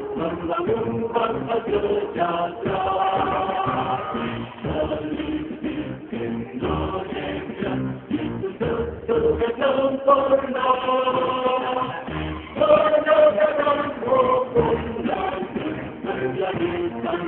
membangun bangsa sejahtera. Indonesia itu sesuatu sempurna, menegakkan hukum dan menjadikan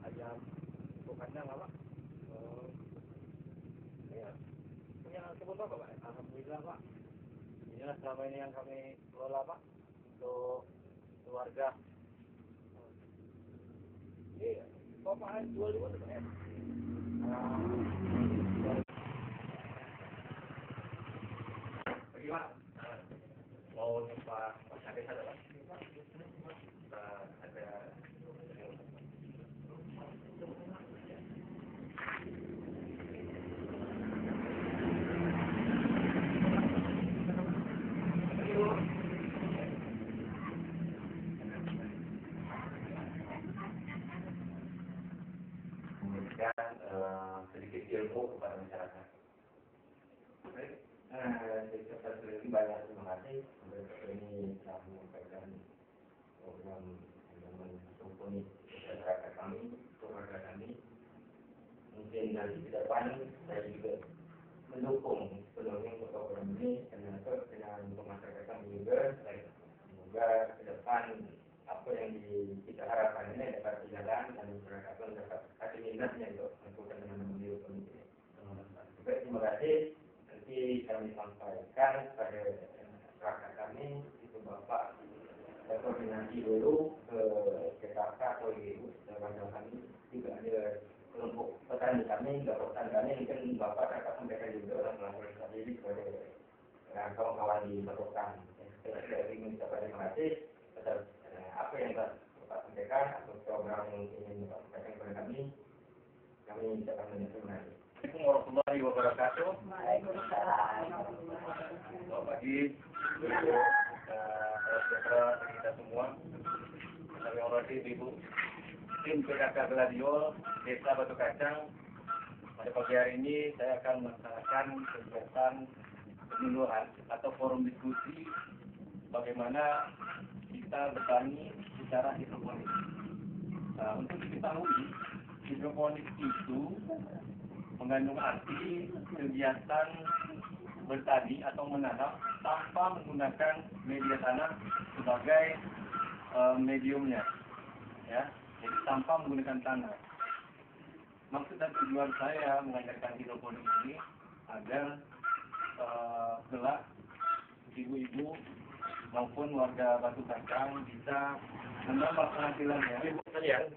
ayam kandang apa? Ya, punya kebun apa Pak? Alhamdulillah Pak. Inilah selama ini yang kami kelola Pak untuk keluarga. Iya, Bapak jual di mana Pak ya? Bagaimana? Mau nyoba masyarakat ada Pak? Ada memberikan sedikit ilmu kepada masyarakat. Terima banyak terima kasih. Ini telah menyampaikan program menghubungi masyarakat kami, keluarga kami. Mungkin nanti ke depan saya juga mendukung sepenuhnya untuk program ini dengan masyarakat kami juga. Semoga ke depan apa yang kita harapkan ini dapat berjalan dan masyarakat pun dapat kasih minatnya untuk melakukan dengan beliau pemimpin. Terima kasih. Nanti kami sampaikan pada masyarakat kami itu Bapak koordinasi dulu ke KKK atau ibu dan kami juga ada kelompok petani kami, petani kami mungkin Bapak akan sampaikan juga melakukan diri kepada kawan-kawan di Bapak. Saya ingin mengucapkan terima kasih atas apa yang Bapak sampaikan atau program yang ingin Bapak sampaikan kepada kami. Kami mengucapkan terima kasih. Assalamualaikum warahmatullahi wabarakatuh. Waalaikumsalam. Selamat pagi, salam sejahtera bagi kita semua. Kami hormati Ibu tim PKK Gladiol Desa Batu Kacang. Pada pagi hari ini saya akan melaksanakan kegiatan penyuluhan atau forum diskusi bagaimana kita bertani secara hidroponik. Untuk diketahui, hidroponik itu mengandung arti kegiatan bertani atau menanam tanpa menggunakan media tanah sebagai mediumnya, ya. Jadi tanpa menggunakan tanah. Maksud dan tujuan saya mengajarkan hidroponik ini agar kelak ibu-ibu maupun warga Batu Kacang bisa menambah penghasilannya. Ibu sekalian,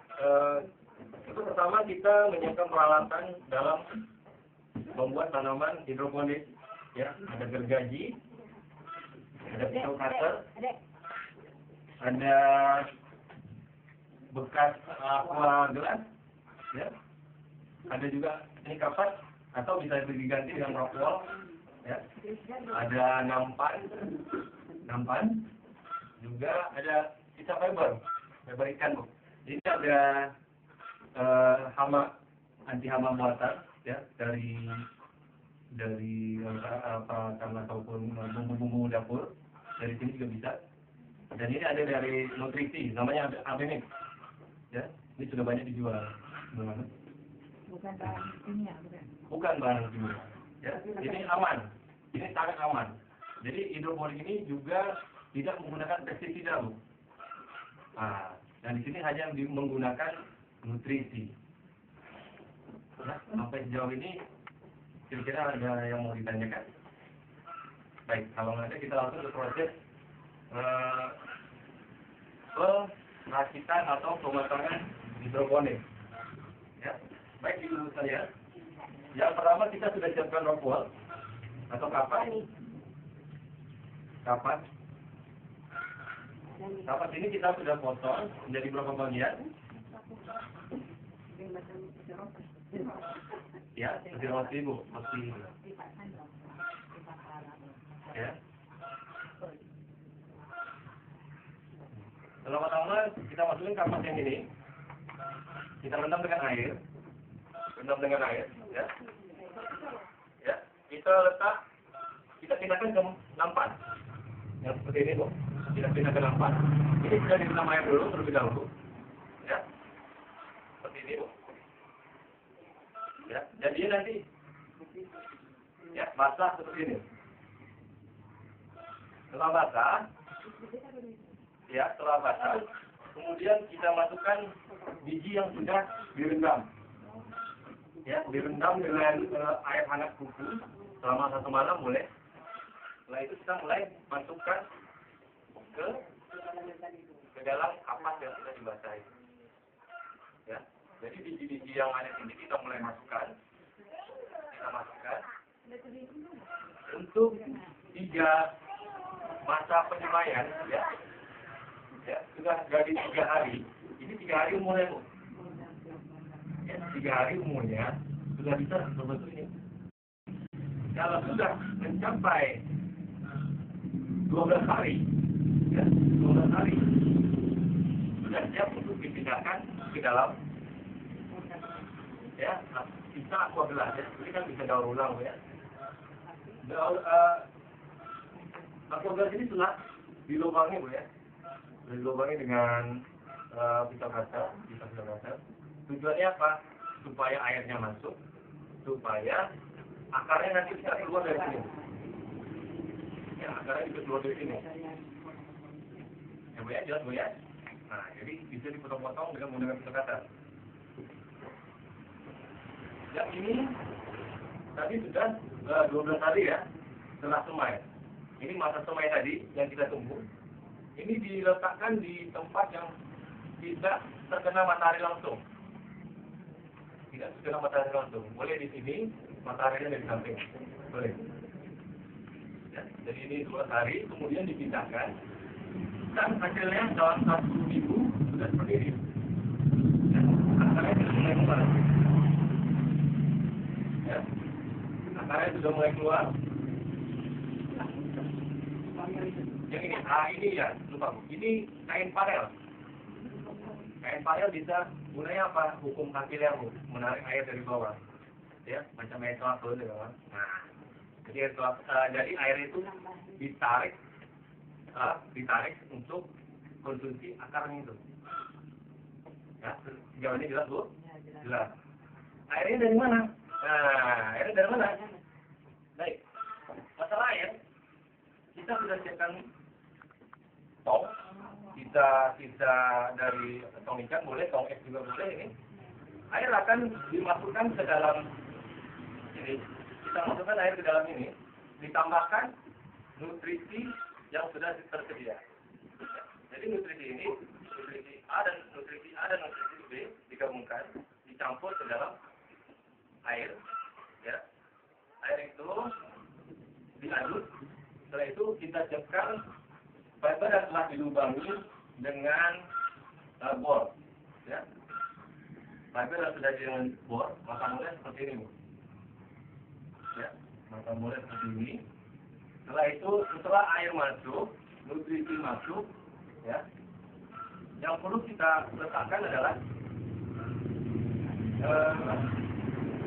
itu pertama kita menyiapkan peralatan dalam membuat tanaman hidroponik, ya. Ada gergaji, ada pisau cutter, ada bekas aqua gelas, ya. Ada juga ini kapas atau bisa diganti dengan rock wool, ya. Ada nampan, juga ada sisa fiber ikan Bu. Ini ada anti hama buatan, ya, dari peralatan ataupun bumbu-bumbu dapur. Dari sini juga bisa. Dan ini ada dari nutrisi, namanya Abenix, ya. Ini sudah banyak dijual. Bukan bahan kimia, bukan bahan kimia, ya. Ini aman, ini sangat aman. Jadi hidroponik ini juga tidak menggunakan pestisida, Bu. Dan di sini hanya menggunakan nutrisi. Nah, sampai sejauh ini kira-kira ada yang mau ditanyakan? Baik, kalau nggak ada kita langsung ke proses perakitan atau pemasangan hidroponik. Ya, baik ibu saya. Yang pertama kita sudah siapkan rock wall atau kapas. Kapas ini kita sudah potong menjadi berapa bagian? Ya, seperti roti ibu, mesti. Ya. Pertama-tama kita masukin kapas yang ini. Kita rendam dengan air. Ya. Ya, kita pindahkan ke nampan. Yang seperti ini, Bu. Kita pindah ke nampan. Ini sudah direndam air dulu terlebih dahulu. Ya. Seperti ini, Bu. Ya, jadi nanti ya basah seperti ini. Setelah basah, kemudian kita masukkan biji yang sudah direndam. Ya, direndam dengan air hangat kuku selama 1 malam boleh. Setelah itu kita mulai masukkan ke dalam kapas yang sudah dibasahi. Ya, jadi biji-biji yang ada ini kita mulai masukkan. Untuk 3 masa penyemaian, ya, sudah jadi 3 hari. Ini 3 hari umurnya, Bu. Ya, 3 hari umurnya sudah bisa berbentuk ini. Kalau sudah mencapai 12 hari, ya, 12 hari sudah siap untuk dipindahkan ke dalam, ya, bisa aqua gelas, ya. Ini kan bisa daur ulang, ya. Aqua gelas ini sudah dilubangi, Bu, ya. Dilubangi dengan pisau kaca. Tujuannya apa? Supaya airnya masuk, supaya akarnya nanti bisa keluar dari sini. Ya, akarnya bisa keluar dari sini. Ya, Bu, ya, jelas, Bu, ya. Nah, jadi bisa dipotong-potong dengan menggunakan pisau kaca. Yang ini tadi sudah 12 hari, ya, setelah semai. Ini masa semai tadi yang kita tunggu. Ini diletakkan di tempat yang tidak terkena matahari langsung. Boleh di sini, mataharinya dari samping. Boleh. Ya, jadi ini 2 hari, kemudian dipindahkan. Dan hasilnya dalam 1 minggu sudah seperti ini. Ya, akarnya sudah mulai keluar. Ya, akarnya sudah mulai keluar. Yang ini, ya, lupa, Bu. Ini kain parel. Kain parel bisa gunanya apa? Hukum kapiler, Bu, menarik air dari bawah. Ya, macam air kelapa gitu kan. Nah, jadi air itu ditarik untuk konsumsi akarnya itu. Ya, sejauh ini jelas, Bu? Jelas. Airnya dari mana? Nah, airnya dari mana? Baik. Masalah air, kita sudah siapkan tong. Kita dari tong ikan boleh, tong es juga boleh ini. Air akan dimasukkan ke dalam ini. Kita masukkan air ke dalam ini, ditambahkan nutrisi yang sudah tersedia. Jadi nutrisi ini, nutrisi A dan nutrisi B digabungkan, dicampur ke dalam air. Ya. Air itu diaduk. Setelah itu kita siapkan fiber yang telah dilubangi dengan bor. Ya. Fiber yang sudah dengan bor, maka mulai seperti ini, Bu. Ya, maka mulai seperti ini. Setelah itu, setelah air masuk, nutrisi masuk, ya, yang perlu kita letakkan adalah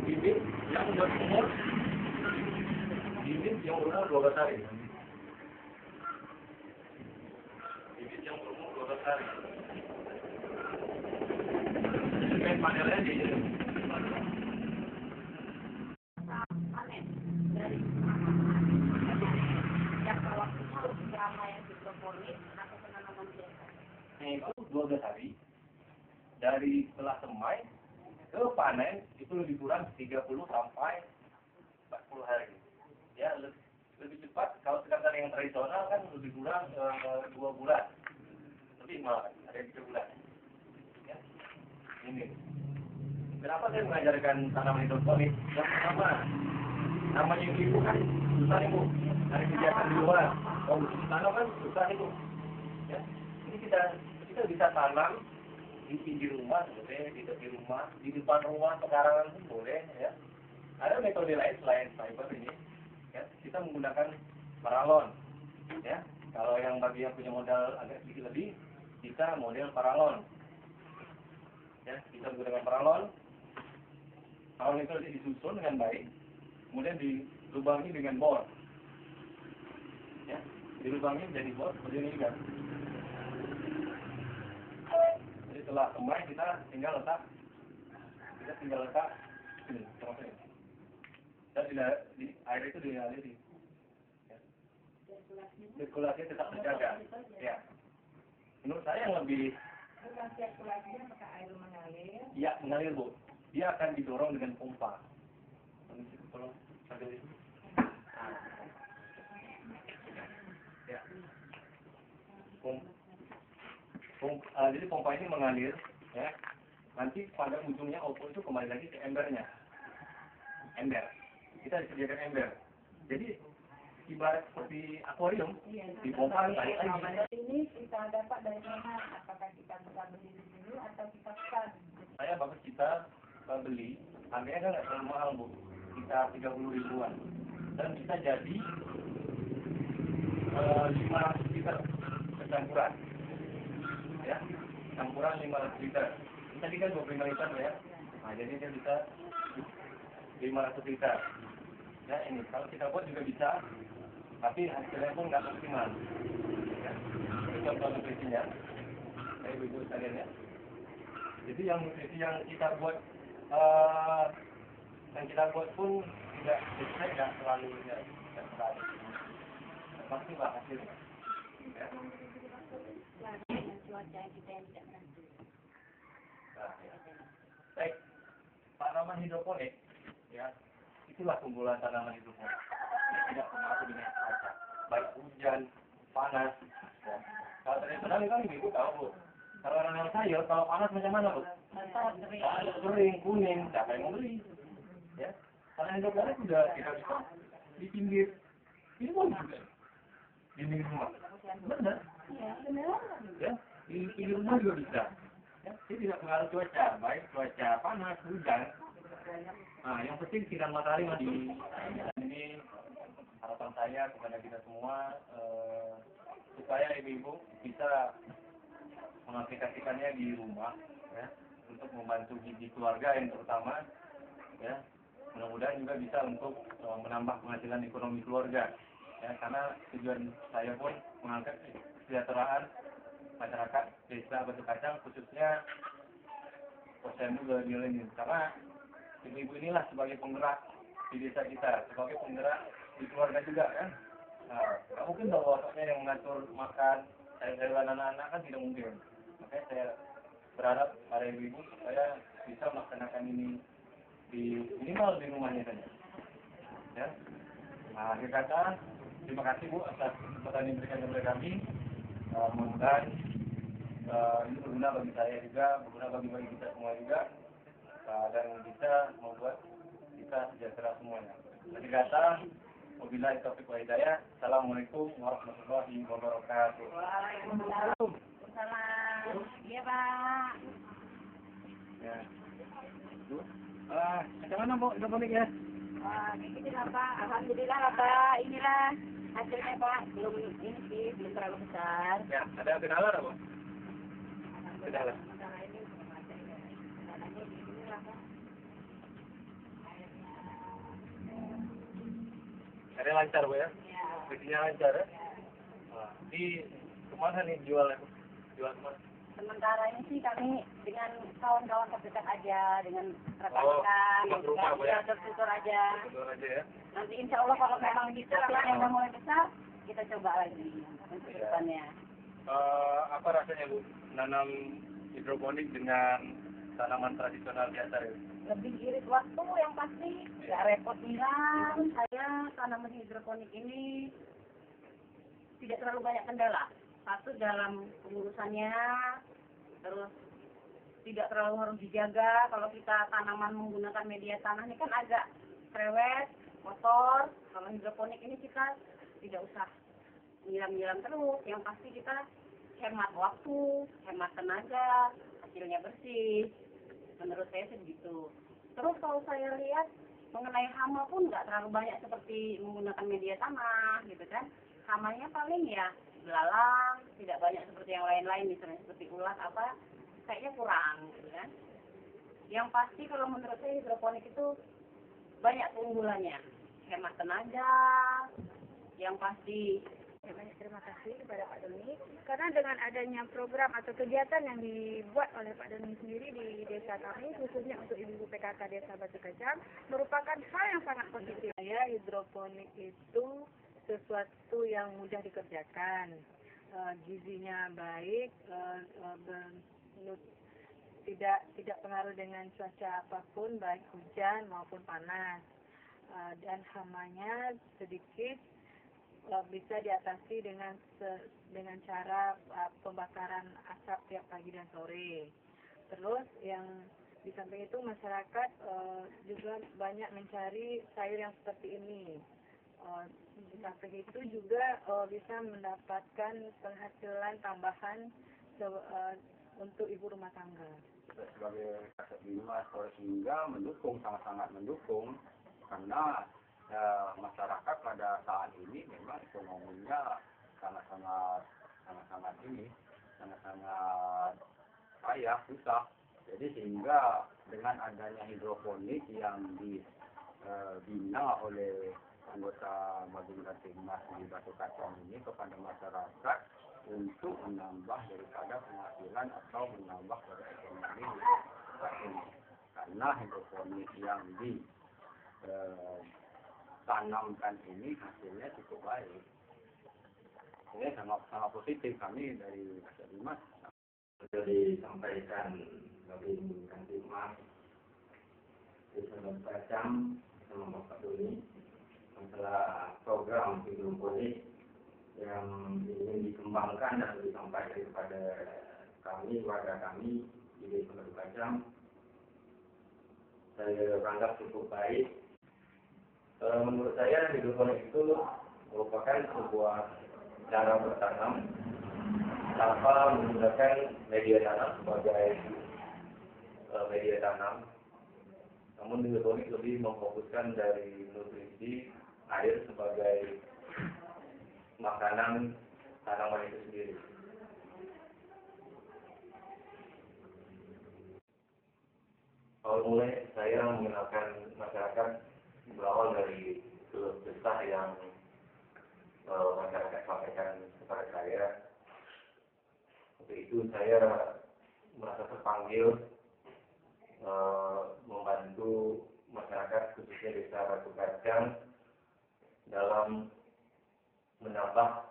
bibit yang berumur 12 hari. Bibit yang berumur 12 hari. Ini panelnya di sini. Itu 12 hari. Dari setelah semai ke panen itu lebih kurang 30 sampai 40 hari. Ya, lebih cepat. cepat. Kalau sekarang yang tradisional kan lebih kurang 2 bulan, lebih malah ada yang 3 bulan. Ya. Ini. Kenapa saya mengajarkan tanaman hidroponik? Yang pertama, namanya ibu kan susah ibu. Ada kegiatan di luar. Kalau musim tanam kan susah ibu. Ya. Ini kita bisa tanam di pinggir rumah, boleh di tepi rumah, di depan rumah pekarangan pun boleh. Ya. Ada metode lain selain fiber ini. Ya. Kita menggunakan paralon. Ya. Kalau yang bagi yang punya modal agak sedikit lebih, kita model paralon. Ya, kita menggunakan paralon. Paralon itu disusun dengan baik, kemudian dilubangi dengan bor. Ya, dilubangi menjadi bor seperti ini juga. Jadi setelah kembali kita tinggal letak ini, seperti ini. Dan di air itu dialiri. Ya. Sirkulasi tetap terjaga. Ya. Menurut saya yang lebih sirkulasinya apakah air mengalir? Ya, mengalir Bu. Dia akan didorong dengan pompa. Tolong sambil ini. Ya. Jadi pompa ini mengalir, ya. Nanti pada ujungnya output itu kembali lagi ke embernya. Ember. Kita disediakan ember. Jadi ibarat seperti akuarium, dipompa balik lagi. Ini kita dapat dari mana? Apakah kita bisa beli di sini atau kita pesan? Saya bagus kita beli, harganya kan nggak terlalu mahal Bu, kita 30 ribuan, dan bisa jadi 500 liter campuran, ya, campuran 500 liter. Ini tadi kan 25 liter ya, nah jadi dia bisa 500 liter. Ya ini kalau kita buat juga bisa, tapi hasilnya pun nggak optimal. Ya. Ini contoh nutrisinya, ibu-ibu sekalian ya. Jadi yang nutrisi yang kita buat pun tidak terlalu maksimal hasilnya. Ya. Cuaca kita yang tidak menentu. Nah, ya. Baik, tanaman hidroponik, ya, itulah keunggulan tanaman hidroponik. Tidak terpengaruh dengan cuaca, baik hujan, panas. Ya. Kalau tradisional kan ibu tahu Bu. Kalau nanam sayur, kalau panas macam mana Bu? Kering, kuning, siapa yang mau beli? Ya, karena hidroponik sudah kita bisa di pinggir. Ini pun juga di pinggir rumah. Benar? Iya, benar. Ya, di pinggir rumah juga bisa. Ya, ini tidak pengaruh cuaca, baik cuaca panas, hujan. Nah, yang penting sinar matahari di ini harapan saya kepada kita semua supaya ibu-ibu bisa mengaplikasikannya di rumah, ya, untuk membantu gizi keluarga yang terutama, ya. Mudah-mudahan juga bisa untuk menambah penghasilan ekonomi keluarga, ya, karena tujuan saya pun mengangkat kesejahteraan masyarakat desa Batu Kacang, khususnya posyandu milenial, karena ibu-ibu inilah sebagai penggerak di desa kita, sebagai penggerak di keluarga juga kan. Nah, nggak mungkin bahwa bapaknya yang mengatur makan sayur-sayuran anak-anak kan tidak mungkin. Makanya saya berharap pada ibu-ibu supaya bisa melaksanakan ini di minimal di rumahnya saja. Ya. Nah, akhir kata, terima kasih Bu atas kesempatan yang diberikan kepada kami. Mudah-mudahan ini berguna bagi saya juga, berguna bagi kita semua juga, dan bisa membuat kita sejahtera semuanya. Akhir kata, wabillahi taufiq wal hidayah. Assalamualaikum warahmatullahi wabarakatuh. Waalaikumsalam. Iya Pak. Ya. Macam mana Bu hidroponik ya? Wah, ini lah Pak. Alhamdulillah lah Pak. Inilah hasilnya Pak. Belum ini sih, belum terlalu besar. Ya, ada kendala apa? Kendala. Sementara ini belum ada ya. Kendalanya di sini lah Pak. Ada lancar Bu ya? Ya. Bisnisnya lancar ya? Nah, di kemana nih jualnya? Jual kemana? Sementara ini sih kami dengan kawan-kawan terdekat aja, dengan rekan-rekan, rumah Bu ya? tutur aja. Jual aja ya? Nanti insya Allah kalau memang bisa yang udah mulai besar, kita coba lagi untuk Iya. depannya. Apa rasanya Bu? Nanam hidroponik dengan tanaman tradisional biasa ya? Lebih irit waktu yang pasti, nggak repot nyiram. Saya tanaman hidroponik ini tidak terlalu banyak kendala. Satu dalam pengurusannya, terus tidak terlalu harus dijaga. Kalau kita tanaman menggunakan media tanah ini kan agak cerewet, kotor. Kalau hidroponik ini kita tidak usah nyiram-nyiram terus. Yang pasti kita hemat waktu, hemat tenaga, hasilnya bersih. Menurut saya sih begitu. Terus kalau saya lihat mengenai hama pun nggak terlalu banyak seperti menggunakan media tanah gitu kan. Hamanya paling ya belalang, tidak banyak seperti yang lain-lain misalnya seperti ulat apa, kayaknya kurang gitu kan. Yang pasti kalau menurut saya hidroponik itu banyak keunggulannya, hemat tenaga, yang pasti. Banyak terima kasih kepada Pak Doni, karena dengan adanya program atau kegiatan yang dibuat oleh Pak Doni sendiri di desa kami, khususnya untuk ibu-ibu PKK Desa Batu Kacang, merupakan hal yang sangat positif. Ya, hidroponik itu sesuatu yang mudah dikerjakan, gizinya baik, tidak pengaruh dengan cuaca apapun, baik hujan maupun panas, dan hamanya sedikit. Bisa diatasi dengan cara pembakaran asap tiap pagi dan sore. Terus yang di samping itu masyarakat juga banyak mencari sayur yang seperti ini. Di samping itu juga bisa mendapatkan penghasilan tambahan untuk ibu rumah tangga. Sebagai kasat bima sehingga mendukung, sangat-sangat mendukung, karena masyarakat pada saat ini memang ekonominya sangat-sangat payah, susah. Jadi sehingga dengan adanya hidroponik yang dibina oleh anggota Badan Timnas di Batu Kacang ini kepada masyarakat untuk menambah daripada penghasilan atau menambah dari ekonomi karena hidroponik yang tanamkan ini hasilnya cukup baik. Ini sangat positif kami dari Kasat Dimas. Sudah disampaikan dari Kasat Dimas di Batu Kacang sama Bapak Doni masalah program hidroponik yang ingin dikembangkan dan disampaikan kepada kami, warga kami di Desa Batu Kacang. Saya anggap cukup baik. Menurut saya hidroponik itu merupakan sebuah cara bertanam tanpa menggunakan media tanam sebagai media tanam. Namun hidroponik lebih memfokuskan dari nutrisi air sebagai makanan tanaman itu sendiri. Awal mulai saya mengenalkan masyarakat berawal dari keluh kesah yang masyarakat sampaikan kepada saya. Untuk itu saya merasa terpanggil membantu masyarakat khususnya Desa Batu Kacang dalam menambah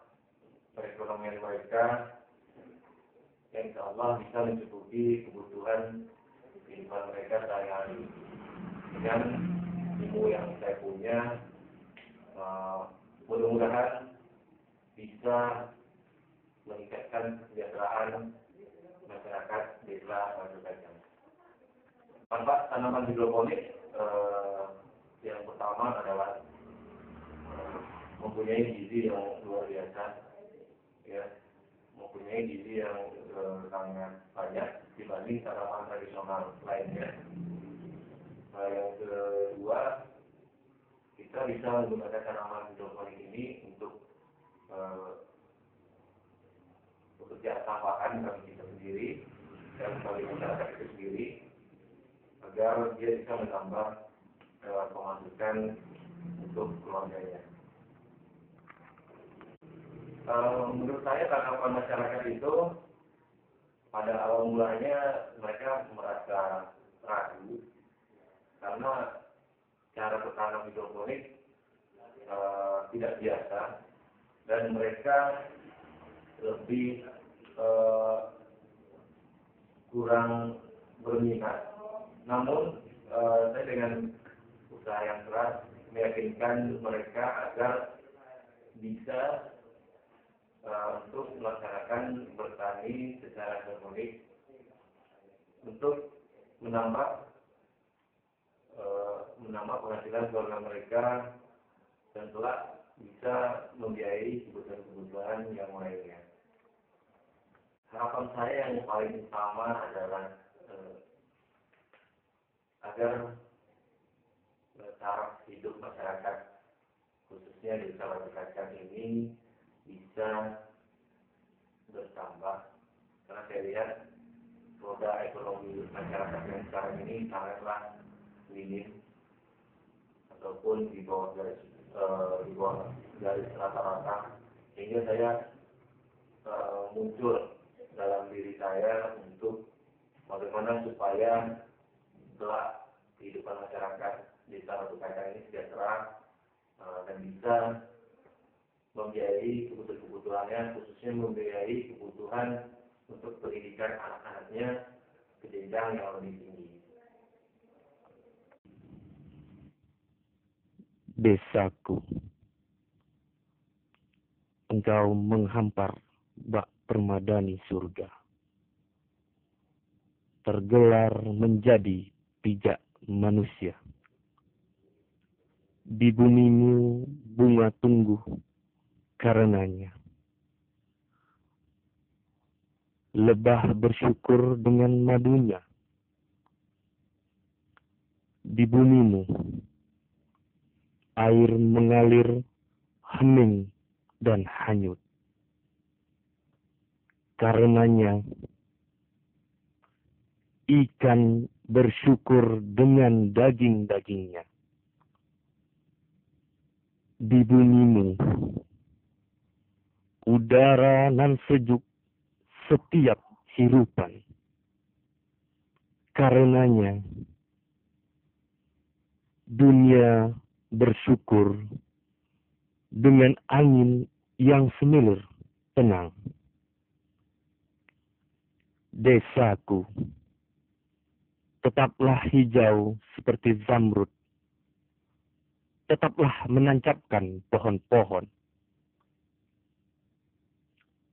perekonomian mereka yang insya Allah bisa mencukupi kebutuhan kehidupan mereka sehari-hari. Dengan ilmu yang saya punya, mudah-mudahan bisa meningkatkan kesejahteraan masyarakat Desa Batu Kacang. Manfaat tanaman hidroponik yang pertama adalah mempunyai gizi yang luar biasa, ya, mempunyai gizi yang sangat banyak dibanding tanaman tradisional lainnya. Yang kedua, kita bisa menggunakan tanaman hidroponik ini untuk bekerja tambahan bagi kita sendiri dan bagi masyarakat itu sendiri agar dia bisa menambah pemasukan untuk keluarganya. Menurut saya tanggapan masyarakat itu pada awal mulanya mereka merasa ragu karena cara bertanam hidroponik tidak biasa dan mereka lebih kurang berminat. Namun saya dengan usaha yang keras meyakinkan mereka agar bisa untuk melaksanakan bertani secara hidroponik untuk menambah penghasilan keluarga mereka dan kelak bisa membiayai kebutuhan-kebutuhan yang lainnya. Harapan saya yang paling utama adalah agar taraf hidup masyarakat khususnya di Desa Batu Kacang ini bisa bertambah, karena saya lihat roda ekonomi masyarakat yang sekarang ini sangatlah minim ataupun di bawah garis rata-rata, sehingga saya muncul dalam diri saya untuk bagaimana supaya kelak kehidupan masyarakat di Desa Batu Kacang ini sejahtera dan bisa membiayai kebutuhan-kebutuhannya, khususnya membiayai kebutuhan untuk pendidikan anak-anaknya ke jenjang yang lebih tinggi. Desaku, engkau menghampar bak permadani surga, tergelar menjadi pijak manusia. Di bumimu bunga tumbuh karenanya. Lebah bersyukur dengan madunya. Di bumimu air mengalir hening dan hanyut. Karenanya ikan bersyukur dengan daging-dagingnya. Di bumimu udara nan sejuk setiap hirupan. Karenanya dunia bersyukur dengan angin yang semilir tenang. Desaku, tetaplah hijau seperti zamrud. Tetaplah menancapkan pohon-pohon.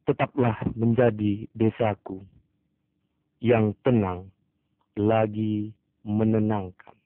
Tetaplah menjadi desaku yang tenang lagi menenangkan.